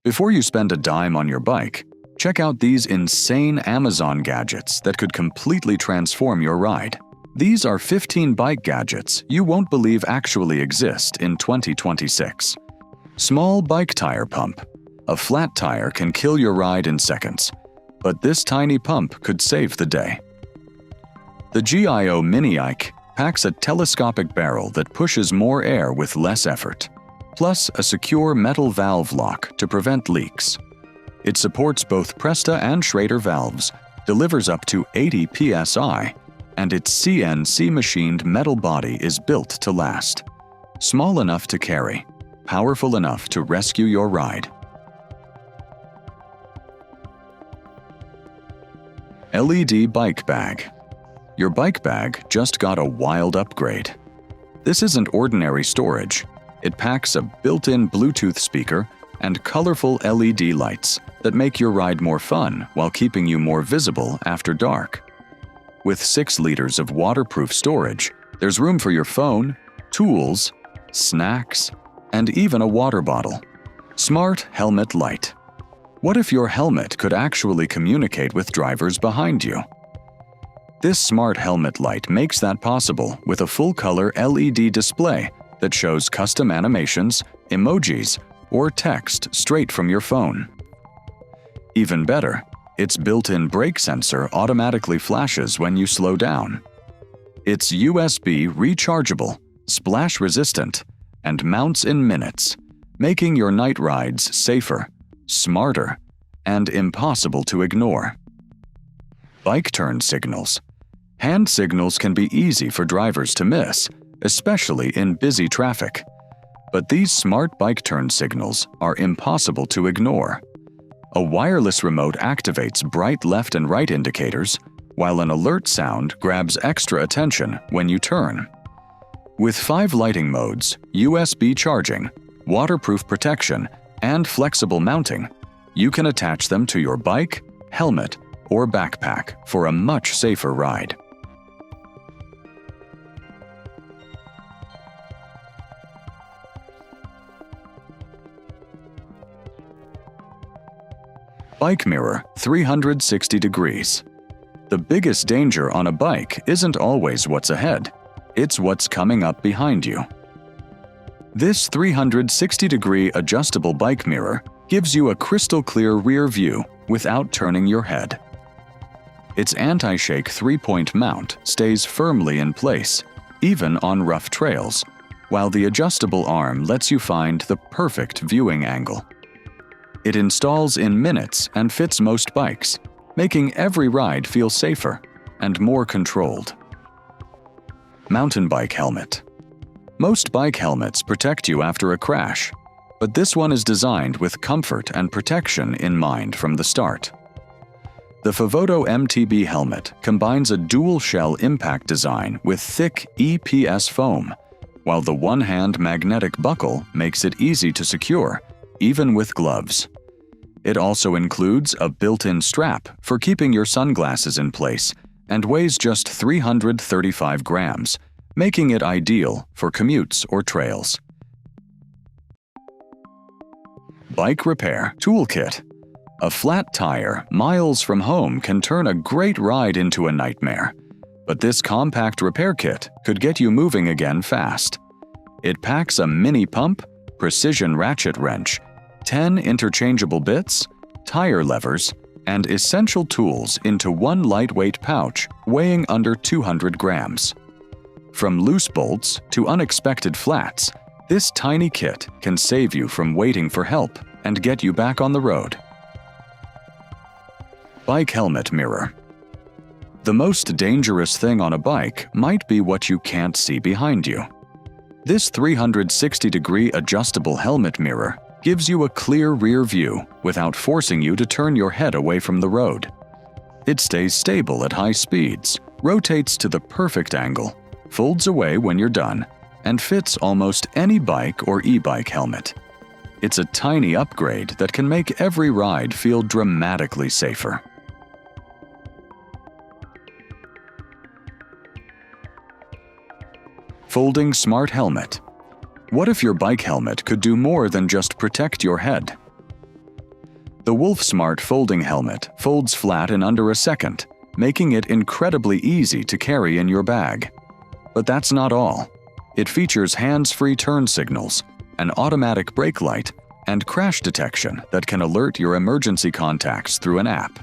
Before you spend a dime on your bike, check out these insane Amazon gadgets that could completely transform your ride. These are 15 bike gadgets you won't believe actually exist in 2026. Small bike tire pump. A flat tire can kill your ride in seconds, but this tiny pump could save the day. The GIO Mini Ike packs a telescopic barrel that pushes more air with less effort, plus a secure metal valve lock to prevent leaks. It supports both Presta and Schrader valves, delivers up to 80 psi, and its CNC machined metal body is built to last. Small enough to carry, powerful enough to rescue your ride. LED Bike Bag. Your bike bag just got a wild upgrade. This isn't ordinary storage. It packs a built-in Bluetooth speaker and colorful LED lights that make your ride more fun while keeping you more visible after dark. With 6 liters of waterproof storage, there's room for your phone, tools, snacks, and even a water bottle. Smart Helmet Light. What if your helmet could actually communicate with drivers behind you? This smart helmet light makes that possible with a full-color LED display that shows custom animations, emojis, or text straight from your phone. Even better, its built-in brake sensor automatically flashes when you slow down. It's USB rechargeable, splash-resistant, and mounts in minutes, making your night rides safer, smarter, and impossible to ignore. Bike turn signals. Hand signals can be easy for drivers to miss, especially in busy traffic. But these smart bike turn signals are impossible to ignore. A wireless remote activates bright left and right indicators, while an alert sound grabs extra attention when you turn. With 5 lighting modes, USB charging, waterproof protection, and flexible mounting, you can attach them to your bike, helmet, or backpack for a much safer ride. Bike mirror 360 degrees. The biggest danger on a bike isn't always what's ahead, it's what's coming up behind you. This 360-degree adjustable bike mirror gives you a crystal-clear rear view without turning your head. Its anti-shake 3-point mount stays firmly in place, even on rough trails, while the adjustable arm lets you find the perfect viewing angle. It installs in minutes and fits most bikes, making every ride feel safer and more controlled. Mountain bike helmet. Most bike helmets protect you after a crash, but this one is designed with comfort and protection in mind from the start. The Veolo MTB helmet combines a dual-shell impact design with thick EPS foam, while the one-hand magnetic buckle makes it easy to secure, even with gloves. It also includes a built-in strap for keeping your sunglasses in place and weighs just 335 grams, making it ideal for commutes or trails. Bike repair toolkit. A flat tire miles from home can turn a great ride into a nightmare, but this compact repair kit could get you moving again fast. It packs a mini pump, precision ratchet wrench, 10 interchangeable bits, tire levers, and essential tools into one lightweight pouch weighing under 200 grams. From loose bolts to unexpected flats, this tiny kit can save you from waiting for help and get you back on the road. Bike helmet mirror. The most dangerous thing on a bike might be what you can't see behind you. This 360-degree adjustable helmet mirror gives you a clear rear view without forcing you to turn your head away from the road. It stays stable at high speeds, rotates to the perfect angle, folds away when you're done, and fits almost any bike or e-bike helmet. It's a tiny upgrade that can make every ride feel dramatically safer. Folding smart helmet. What if your bike helmet could do more than just protect your head? The WolfSmart folding helmet folds flat in under a second, making it incredibly easy to carry in your bag. But that's not all. It features hands-free turn signals, an automatic brake light, and crash detection that can alert your emergency contacts through an app.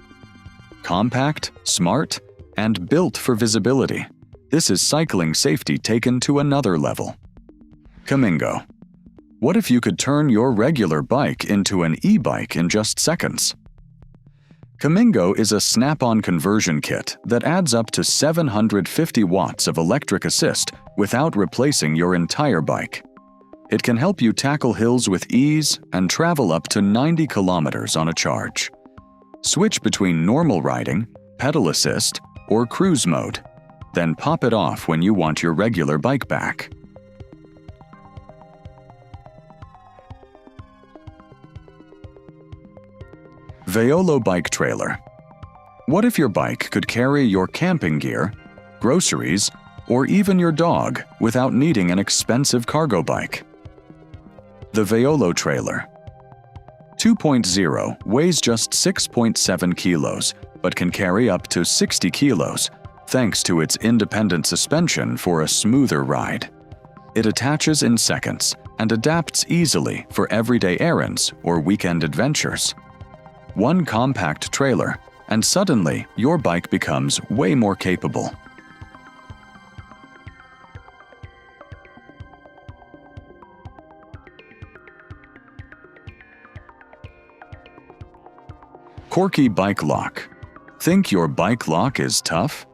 Compact, smart, and built for visibility, this is cycling safety taken to another level. Kamingo. What if you could turn your regular bike into an e-bike in just seconds? Kamingo is a snap-on conversion kit that adds up to 750 watts of electric assist without replacing your entire bike. It can help you tackle hills with ease and travel up to 90 kilometers on a charge. Switch between normal riding, pedal assist, or cruise mode, then pop it off when you want your regular bike back. Veolo bike trailer. What if your bike could carry your camping gear, groceries, or even your dog without needing an expensive cargo bike? The Veolo trailer. 2.0 weighs just 6.7 kilos, but can carry up to 60 kilos, thanks to its independent suspension for a smoother ride. It attaches in seconds and adapts easily for everyday errands or weekend adventures. One compact trailer, and suddenly your bike becomes way more capable. Corki bike lock. Think your bike lock is tough?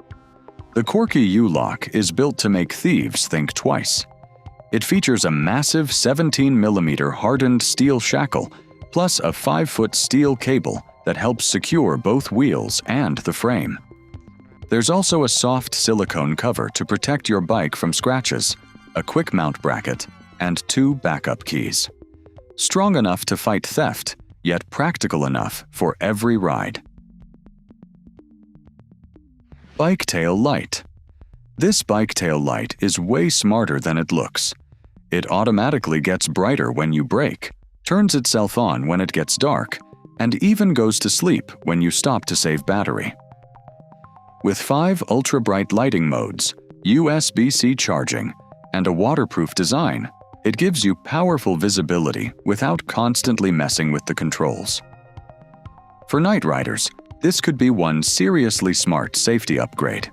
The Corki U-lock is built to make thieves think twice. It features a massive 17mm hardened steel shackle plus a 5-foot steel cable that helps secure both wheels and the frame. There's also a soft silicone cover to protect your bike from scratches, a quick mount bracket, and 2 backup keys. Strong enough to fight theft, yet practical enough for every ride. Bike tail light. This bike tail light is way smarter than it looks. It automatically gets brighter when you brake, turns itself on when it gets dark, and even goes to sleep when you stop to save battery. With 5 ultra-bright lighting modes, USB-C charging, and a waterproof design, it gives you powerful visibility without constantly messing with the controls. For night riders, this could be one seriously smart safety upgrade.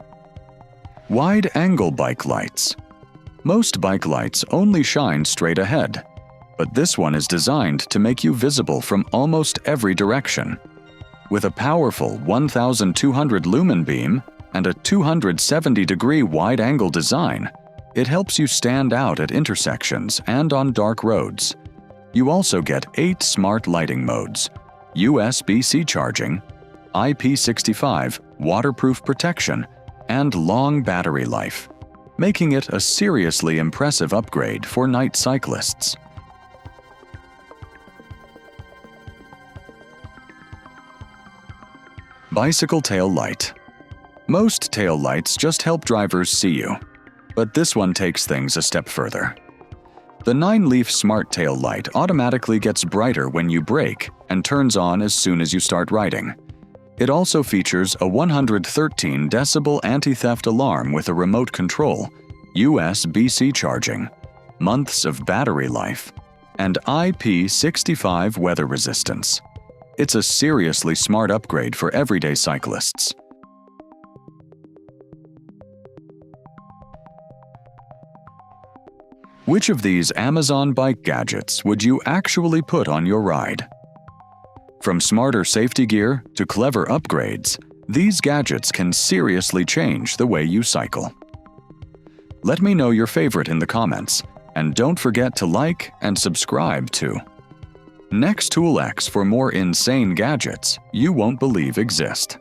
Wide-angle bike lights. Most bike lights only shine straight ahead, but this one is designed to make you visible from almost every direction. With a powerful 1,200 lumen beam and a 270-degree wide-angle design, it helps you stand out at intersections and on dark roads. You also get 8 smart lighting modes, USB-C charging, IP65 waterproof protection, and long battery life, making it a seriously impressive upgrade for night cyclists. Bicycle tail light. Most tail lights just help drivers see you, but this one takes things a step further. The 9-leaf smart tail light automatically gets brighter when you brake and turns on as soon as you start riding. It also features a 113 decibel anti-theft alarm with a remote control, USB-C charging, months of battery life, and IP65 weather resistance. It's a seriously smart upgrade for everyday cyclists. Which of these Amazon bike gadgets would you actually put on your ride? From smarter safety gear to clever upgrades, these gadgets can seriously change the way you cycle. Let me know your favorite in the comments, and don't forget to like and subscribe to Next Tool X for more insane gadgets you won't believe exist.